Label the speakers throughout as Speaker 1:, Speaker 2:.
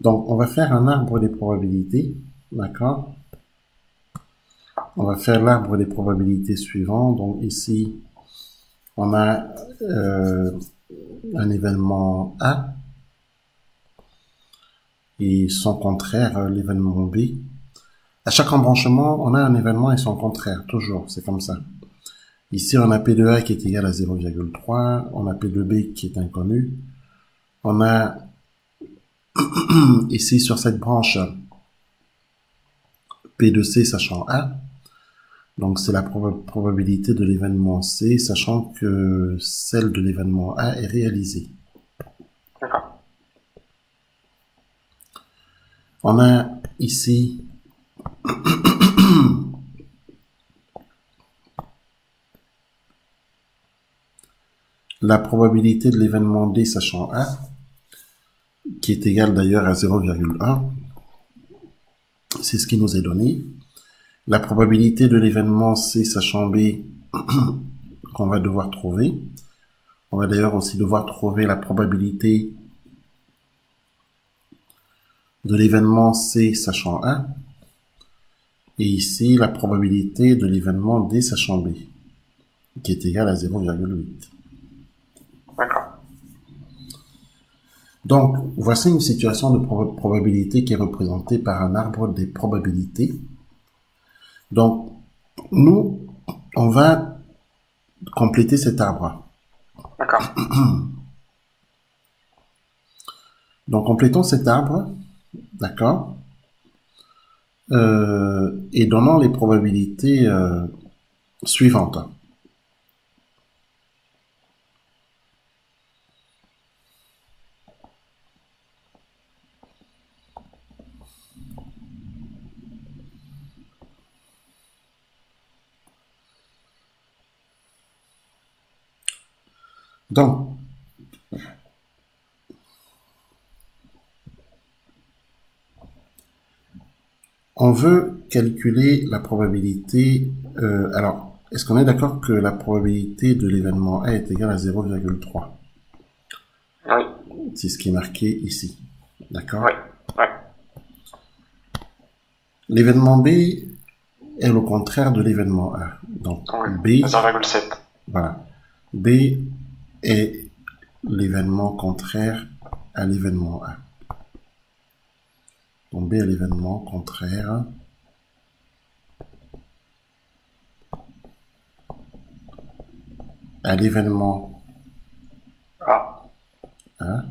Speaker 1: Donc, on va faire un arbre des probabilités, d'accord? On va faire l'arbre des probabilités suivant. Donc, ici, on a un événement A et son contraire, l'événement B. À chaque embranchement, on a un événement et son contraire, toujours, c'est comme ça. Ici, on a P de A qui est égal à 0,3, on a P de B qui est inconnu, on a ici sur cette branche P de C sachant A, donc c'est la probabilité de l'événement C sachant que celle de l'événement A est réalisée.
Speaker 2: D'accord.
Speaker 1: On a ici la probabilité de l'événement D sachant A, qui est égale d'ailleurs à 0,1. C'est ce qui nous est donné. La probabilité de l'événement C sachant B qu'on va devoir trouver. On va d'ailleurs aussi devoir trouver la probabilité de l'événement C sachant A. Et ici, la probabilité de l'événement D sachant B, qui est égale à 0,8.
Speaker 2: D'accord.
Speaker 1: Donc, voici une situation de probabilité qui est représentée par un arbre des probabilités. Donc, nous, on va compléter cet arbre.
Speaker 2: D'accord.
Speaker 1: Donc, complétons cet arbre, d'accord, et donnons les probabilités suivantes. Donc, on veut calculer la probabilité. Alors, est-ce qu'on est d'accord que la probabilité de l'événement A est égale à 0,3?
Speaker 2: Oui.
Speaker 1: C'est ce qui est marqué ici.
Speaker 2: Oui.
Speaker 1: D'accord?
Speaker 2: Oui.
Speaker 1: L'événement B est le contraire de l'événement A. Donc,
Speaker 2: Oui.
Speaker 1: B,
Speaker 2: 0,7.
Speaker 1: voilà. B est l'événement contraire à l'événement A. Donc, B est l'événement contraire à l'événement
Speaker 2: Ah.
Speaker 1: A.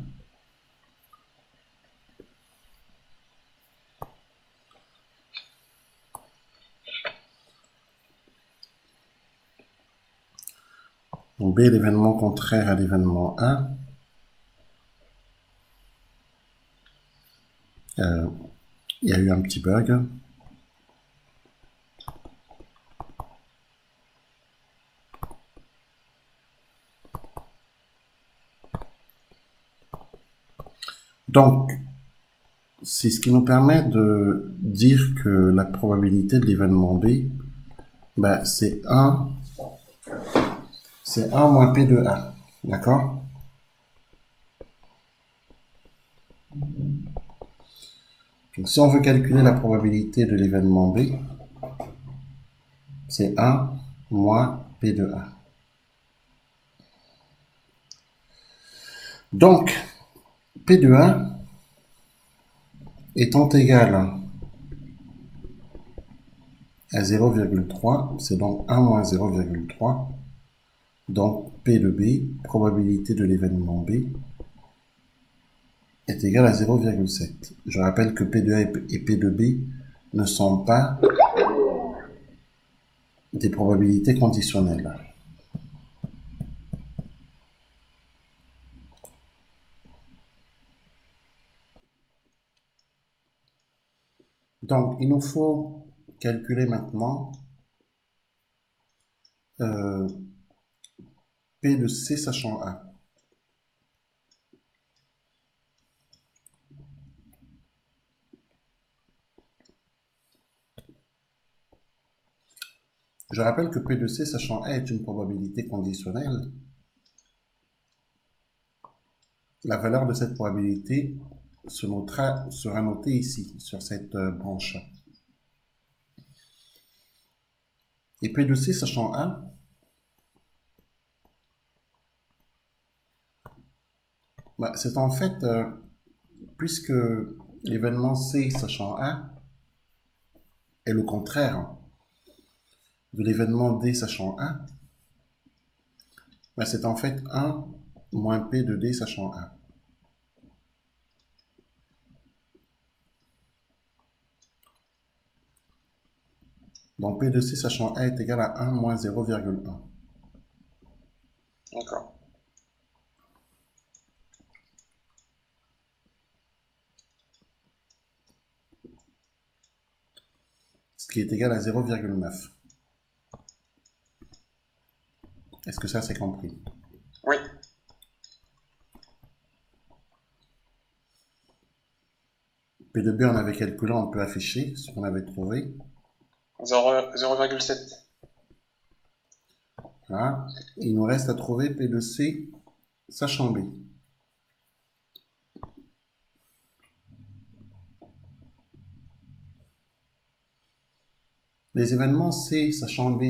Speaker 1: Donc, B est l'événement contraire à l'événement A. Il y a eu un petit bug. Donc, c'est ce qui nous permet de dire que la probabilité de l'événement B, bah, c'est 1 moins P de A. D'accord? Donc, si on veut calculer la probabilité de l'événement B, c'est 1 moins P de A. Donc, P de A étant égal à 0,3, c'est donc 1 moins 0,3. Donc, P de B, probabilité de l'événement B, est égal à 0,7. Je rappelle que P de A et P de B ne sont pas des probabilités conditionnelles. Donc, il nous faut calculer maintenant euh, P de C sachant A. Je rappelle que P de C sachant A est une probabilité conditionnelle. La valeur de cette probabilité sera noté ici, sur cette branche. Et P de C, sachant A, bah, c'est en fait, puisque l'événement C, sachant A, est le contraire de l'événement D, sachant A, bah, c'est en fait 1 moins P de D, sachant A. Donc P de C, sachant A est égal à 1 moins 0,1.
Speaker 2: D'accord.
Speaker 1: Ce qui est égal à 0,9. Est-ce que ça c'est compris?
Speaker 2: Oui.
Speaker 1: P de B, on avait calculé, on peut afficher ce qu'on avait trouvé.
Speaker 2: 0,7.
Speaker 1: Voilà. Il nous reste à trouver P de C, sachant B. Les événements C, sachant B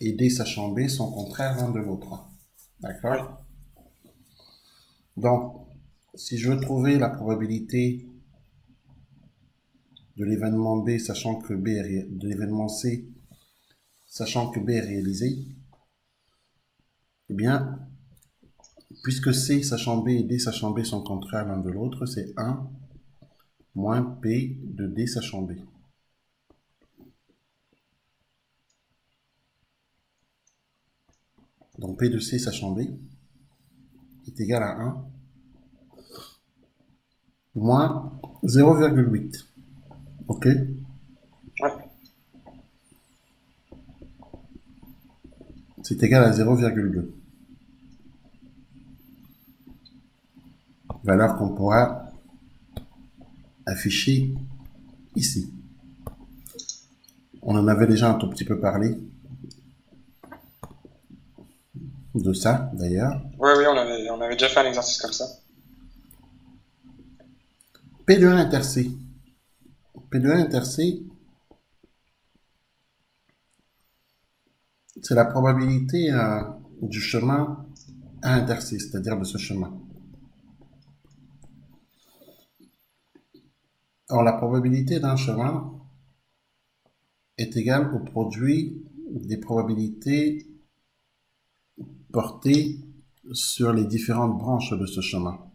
Speaker 1: et D, sachant B sont contraires l'un de l'autre. D'accord?
Speaker 2: Oui.
Speaker 1: Donc, si je veux trouver la probabilité de l'événement B, sachant que B est de l'événement C, sachant que B est réalisé, eh bien, puisque C, sachant B et D, sachant B sont contraires l'un de l'autre, c'est 1 moins P de D, sachant B. Donc P de C, sachant B, est égal à 1 moins 0,8. OK?
Speaker 2: Oui.
Speaker 1: C'est égal à 0,2. Valeur qu'on pourra afficher ici. On en avait déjà un tout petit peu parlé de ça, d'ailleurs.
Speaker 2: Oui, oui, on avait déjà fait un exercice comme ça.
Speaker 1: P de 1 inter C. P de 1 inter C, c'est la probabilité du chemin A inter C, c'est-à-dire de ce chemin. Or, la probabilité d'un chemin est égale au produit des probabilités portées sur les différentes branches de ce chemin.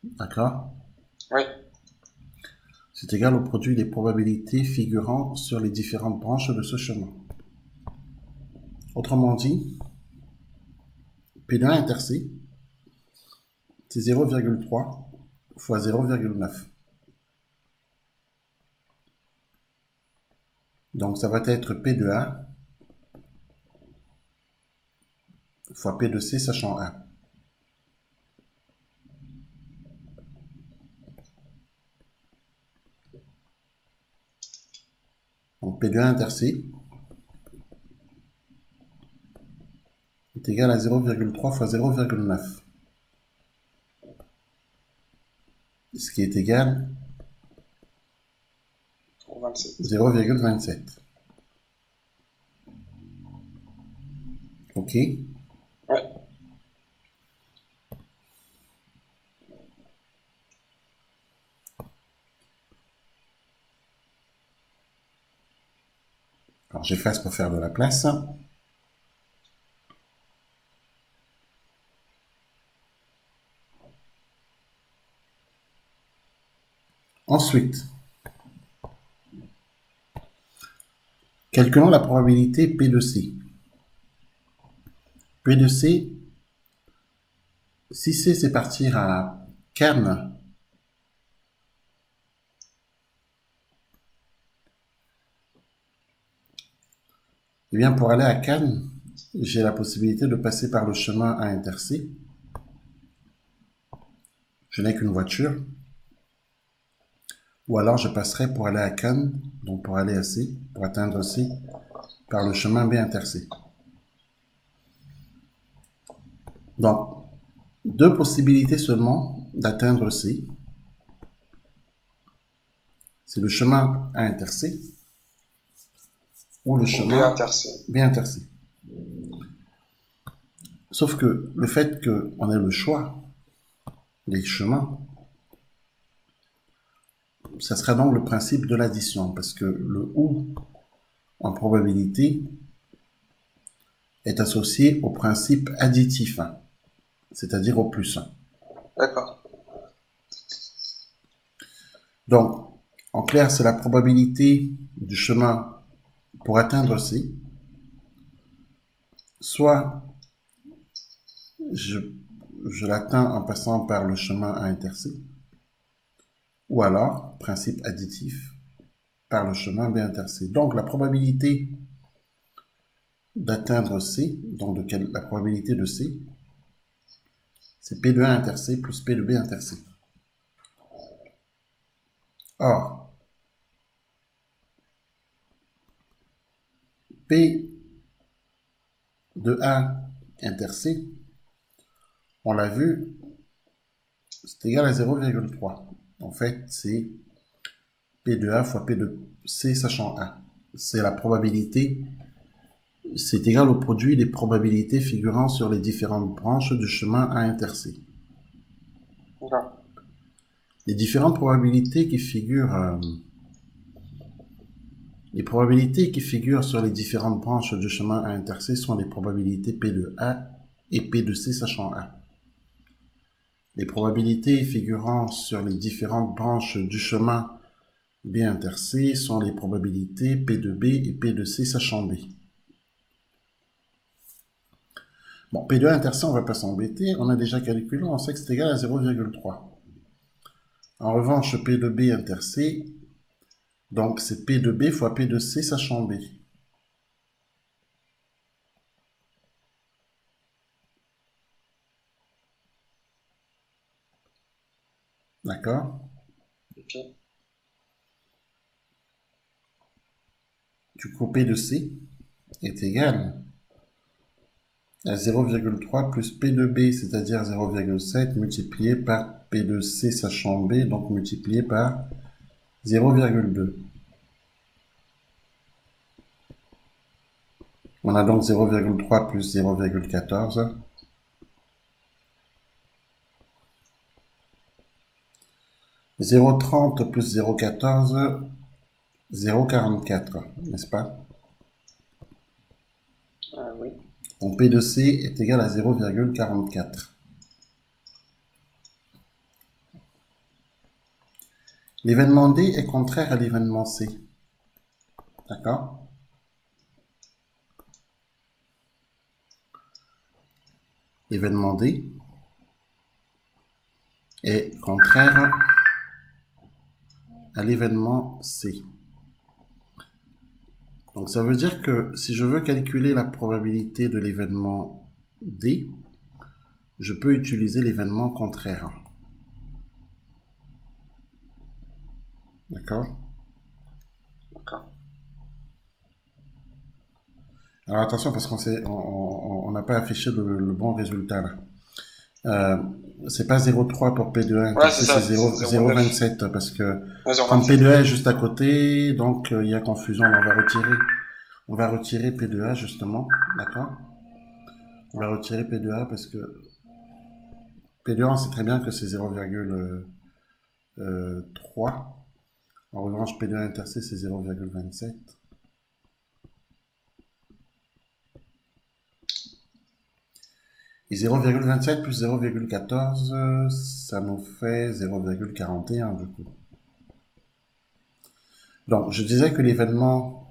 Speaker 1: D'accord?
Speaker 2: Oui.
Speaker 1: C'est égal au produit des probabilités figurant sur les différentes branches de ce chemin. Autrement dit, P de 1 inter C, c'est 0,3 fois 0,9. Donc ça va être P de A fois P de C sachant A. Donc P de 1 inter C est égal à 0,3 fois 0,9. Ce qui est égal
Speaker 2: Au 27.
Speaker 1: 0,27. OK?
Speaker 2: Oui.
Speaker 1: Alors j'efface pour faire de la place. Ensuite, calculons la probabilité P de C. P de C, si C c'est partir à Cannes, eh bien pour aller à Cannes, j'ai la possibilité de passer par le chemin A inter C. Je n'ai qu'une voiture. Ou alors je passerai pour aller à Cannes, donc pour aller à C, pour atteindre C, par le chemin B inter C. Donc, deux possibilités seulement d'atteindre C. C'est le chemin A inter C ou le
Speaker 2: Ou B
Speaker 1: chemin
Speaker 2: inter C.
Speaker 1: B inter C. Sauf que le fait qu'on ait le choix des chemins, ça sera donc le principe de l'addition, parce que le ou en probabilité est associé au principe additif, c'est-à-dire au plus 1.
Speaker 2: D'accord.
Speaker 1: Donc, en clair, c'est la probabilité du chemin pour atteindre C. Soit je, je l'atteins en passant par le chemin A inter C, ou alors, principe additif, par le chemin B inter C. Donc, la probabilité d'atteindre C, donc la probabilité de C, c'est P de A inter C plus P de B inter C. Or, P de A inter C, on l'a vu, c'est égal à 0,3. En fait, c'est P de A fois P de C sachant A. C'est la probabilité, c'est égal au produit des probabilités figurant sur les différentes branches du chemin A inter C.
Speaker 2: D'accord.
Speaker 1: Les différentes probabilités qui figurent, les probabilités qui figurent sur les différentes branches du chemin A inter C sont les probabilités P de A et P de C sachant A. Les probabilités figurant sur les différentes branches du chemin B inter C sont les probabilités P de B et P de C sachant B. Bon, P de A inter C, on ne va pas s'embêter, on a déjà calculé, on sait que c'est égal à 0,3. En revanche, P de B inter C, donc c'est P de B fois P de C sachant B. D'accord?
Speaker 2: Ok.
Speaker 1: Du coup, P de C est égal à 0,3 plus P de B, c'est-à-dire 0,7 multiplié par P de C sachant B, donc multiplié par 0,2. On a donc 0,3 plus 0,14. 0,30 plus 0,14, 0,44, n'est-ce pas?
Speaker 2: Oui.
Speaker 1: Donc P de C est égal à 0,44. L'événement D est contraire à l'événement C. D'accord? L'événement D est contraire à l'événement C. Donc ça veut dire que si je veux calculer la probabilité de l'événement D, je peux utiliser l'événement contraire. D'accord?
Speaker 2: D'accord.
Speaker 1: Alors attention parce on n'a pas affiché le bon résultat là. C'est pas 0,3 pour P2A
Speaker 2: Ouais, c'est
Speaker 1: intercé, c'est
Speaker 2: ça, c'est 0,9.
Speaker 1: 0,27 parce que
Speaker 2: Ouais,
Speaker 1: comme
Speaker 2: 0,27.
Speaker 1: P2A est juste à côté, donc il y a confusion. On va retirer P2A justement, d'accord? On va
Speaker 2: Ouais.
Speaker 1: retirer P2A parce que P2A on sait très bien que c'est 0,3. En revanche, P2A intercé c'est 0,27. Et 0,27 plus 0,14, ça nous fait 0,41 du coup. Donc, je disais que l'événement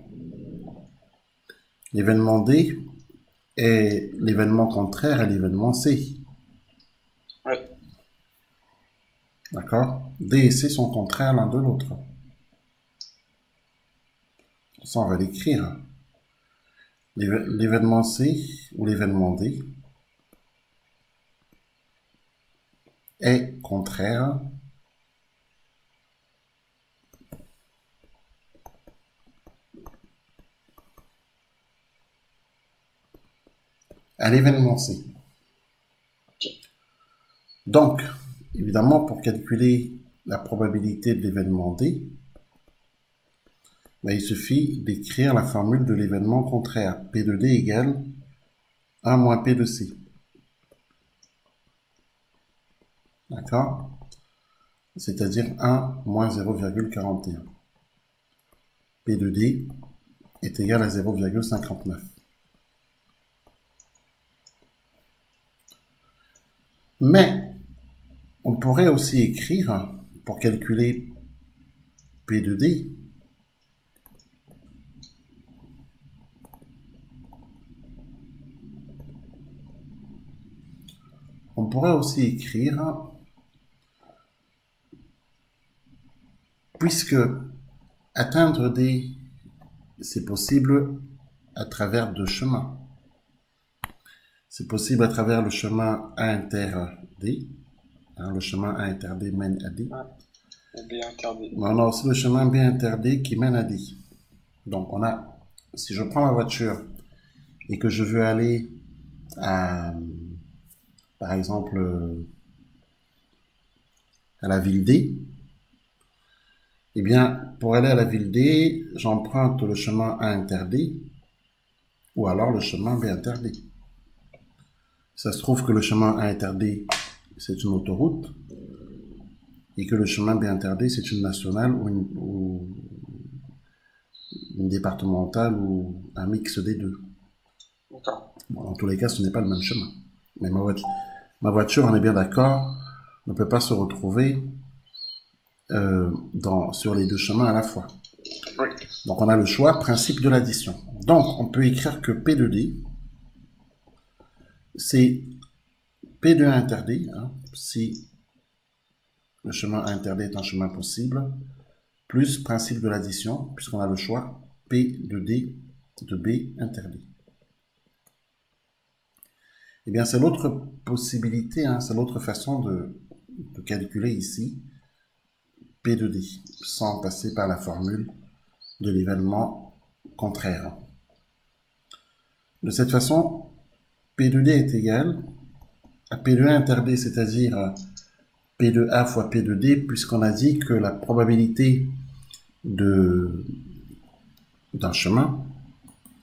Speaker 1: D est l'événement contraire à l'événement C.
Speaker 2: Ouais.
Speaker 1: D'accord? D et C sont contraires l'un de l'autre. Ça, on va l'écrire. L'événement C ou l'événement D est contraire à l'événement C. Donc, évidemment, pour calculer la probabilité de l'événement D, il suffit d'écrire la formule de l'événement contraire. P de D égale 1 moins P de C. D'accord? C'est-à-dire 1 moins 0,41. P de D est égal à 0,59. Mais, on pourrait aussi écrire, pour calculer P de D, on pourrait aussi écrire, puisque atteindre D, c'est possible à travers deux chemins. C'est possible à travers le chemin A inter D. Le chemin A inter D mène à D.
Speaker 2: B inter D.
Speaker 1: Mais on a aussi le chemin B inter D qui mène à D. Donc on a, si je prends ma voiture et que je veux aller à, par exemple, à la ville D, eh bien, pour aller à la ville D, j'emprunte le chemin A inter D ou alors le chemin B inter D. Ça se trouve que le chemin A inter D, c'est une autoroute et que le chemin B inter D, c'est une nationale ou une départementale ou un mix des deux.
Speaker 2: D'accord.
Speaker 1: Bon, dans tous les cas, ce n'est pas le même chemin. Mais ma voiture, on est bien d'accord, ne peut pas se retrouver sur les deux chemins à la fois.
Speaker 2: Oui.
Speaker 1: Donc on a le choix, principe de l'addition. Donc on peut écrire que P de D, c'est P de A inter D, si le chemin A inter D est un chemin possible, plus principe de l'addition, puisqu'on a le choix, P de D de B inter D. Eh bien, c'est l'autre possibilité, c'est l'autre façon de calculer ici P de D, sans passer par la formule de l'événement contraire. De cette façon, P de D est égal à P de A inter D, c'est-à-dire P de A fois P de D, puisqu'on a dit que la probabilité d'un chemin,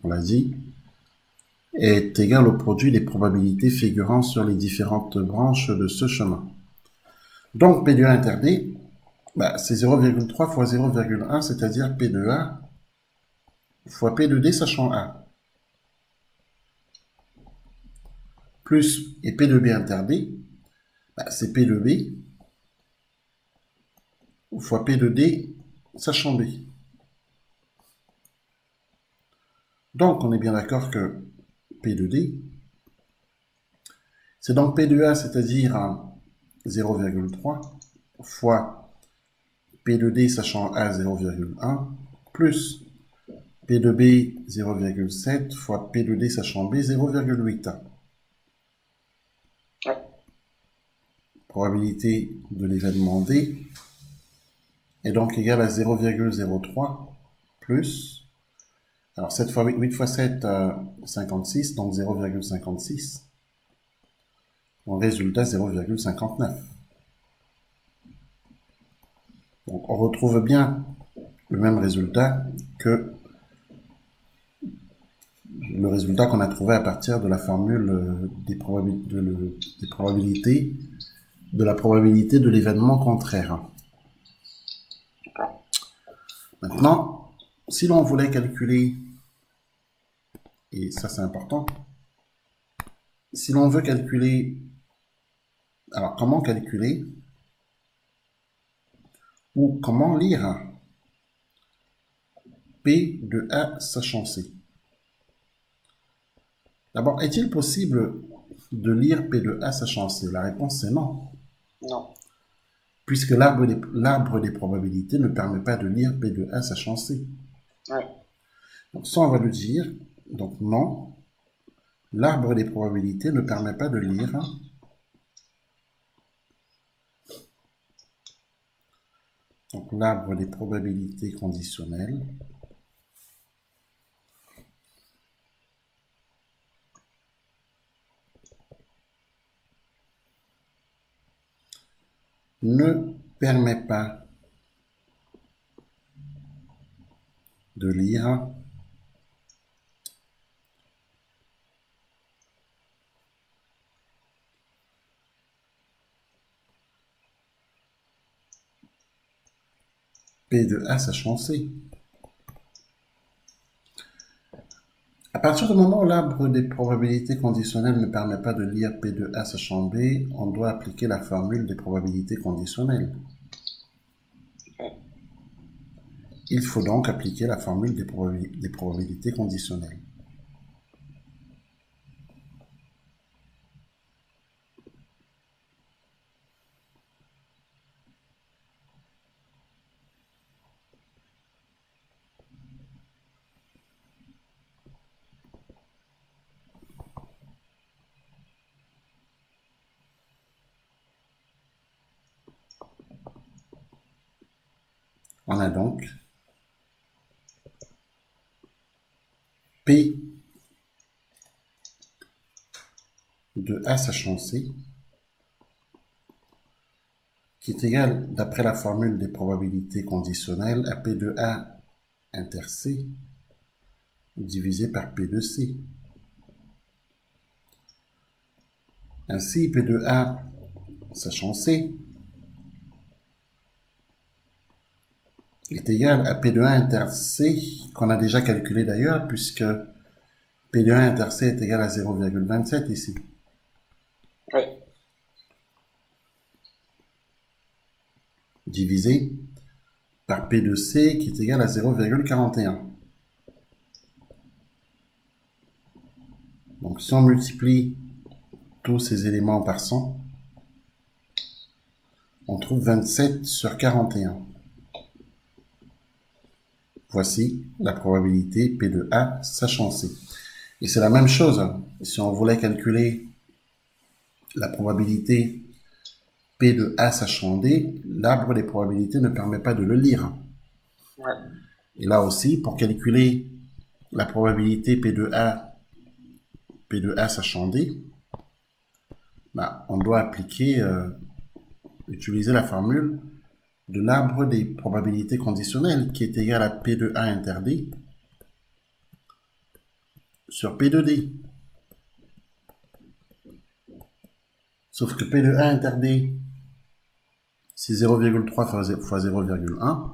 Speaker 1: on l'a dit, est égale au produit des probabilités figurant sur les différentes branches de ce chemin. Donc P de A inter D, c'est 0,3 fois 0,1, c'est-à-dire P de A fois P de D sachant A. Plus, et P de B inter D, c'est P de B fois P de D sachant B. Donc on est bien d'accord que P de D, c'est donc P de A, c'est-à-dire 0,3 fois P de D sachant A 0,1 plus P de B 0,7 fois P de D sachant B 0,8. Probabilité de l'événement D est donc égale à 0,03 plus, alors 7 fois 8 fois 7, 56, donc 0,56. Mon résultat 0,59. Donc on retrouve bien le même résultat que le résultat qu'on a trouvé à partir de la formule des probabilités, de la probabilité de l'événement contraire. Maintenant, si l'on voulait calculer, et ça c'est important, si l'on veut calculer, alors comment calculer ou comment lire P de A sachant C? D'abord, est-il possible de lire P de A sachant C? La réponse est non.
Speaker 2: Non.
Speaker 1: Puisque l'arbre des probabilités ne permet pas de lire P de A sachant C.
Speaker 2: Ouais.
Speaker 1: Donc ça, on va le dire. Donc non, l'arbre des probabilités ne permet pas de lire donc l'arbre des probabilités conditionnelles ne permet pas de lire P de A sachant C. À partir du moment où l'arbre des probabilités conditionnelles ne permet pas de lire P de A sachant B, on doit appliquer la formule des probabilités conditionnelles. Il faut donc appliquer la formule des probabilités conditionnelles. On a donc P de A sachant C qui est égal, d'après la formule des probabilités conditionnelles, à P de A inter C divisé par P de C. Ainsi, P de A sachant C est égal à P de A inter C, qu'on a déjà calculé d'ailleurs, puisque P de A inter C est égal à 0,27 ici.
Speaker 2: Oui.
Speaker 1: Divisé par P de C qui est égal à 0,41. Donc si on multiplie tous ces éléments par 100, on trouve 27 sur 41. Voici la probabilité P de A sachant C. Et c'est la même chose, si on voulait calculer la probabilité P de A sachant D, l'arbre des probabilités ne permet pas de le lire.
Speaker 2: Ouais.
Speaker 1: Et là aussi, pour calculer la probabilité P de A sachant D, on doit utiliser la formule de l'arbre des probabilités conditionnelles qui est égal à P de A inter D sur P de D. Sauf que P de A inter D, c'est 0,3 fois 0,1.